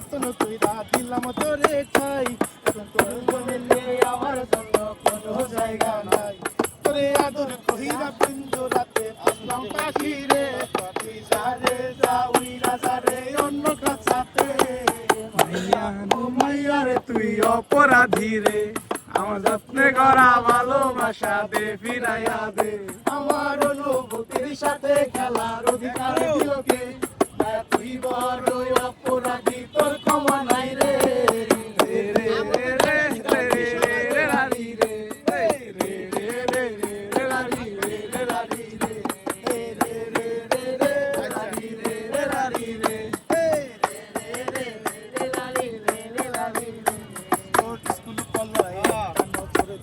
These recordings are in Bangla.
যত্ন কইরা দিলাম তোরে ঠাই, এখন তোর মনে আমার জন্য কোনো জায়গা নাই। তোরে আদর কইরা পিঞ্জরাতে আসলাম পাখি রে, তুই যা রে যা উইরা যা রে অন্য কাছাতে। মাইয়া ও মাইয়া রে তুই অপরাধী রে, আমার যত্নে করা ভালোবাসা দে ফিরাইয়া দে। আমার অনুভূতির সাথে খেলার অধিকার দিল কে, তুই বড় অপরাধী তোর ক্ষমা নাই রে।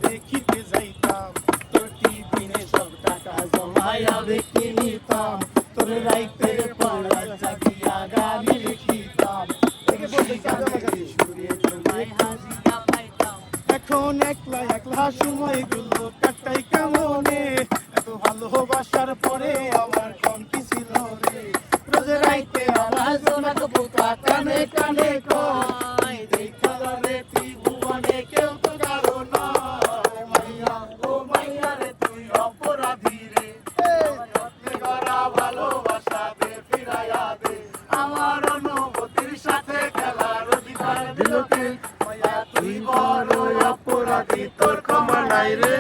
দেখিতে যাইতাম তোর টিফিনে সব টাকা জমাইয়া দেখে নিতাম, তোর রাইতে পড়া জাগিয়া গালি লিখিতাম, এখন একলা একলা সময়গুলো কাটাই কেমনে, এত ভালোবাসার পরে আমার কম কি ছিল রে। রোজ রাইতে আওয়াজ ওনাকে বোকা কানে কানে কয়, দেখা রে ত্রিভুবনে কেউ তো কারো নয়। মাইয়া ও মাইয়া রে তুই অপরাধী রে, যত্নে করা ভালোবাসা দে ফিরাইয়া দে। আমার অনুভূতির সাথে খেলার অধিকার দিল কে, মাইয়া তুই বড় অপরাধী তোর ক্ষমা নাই রে।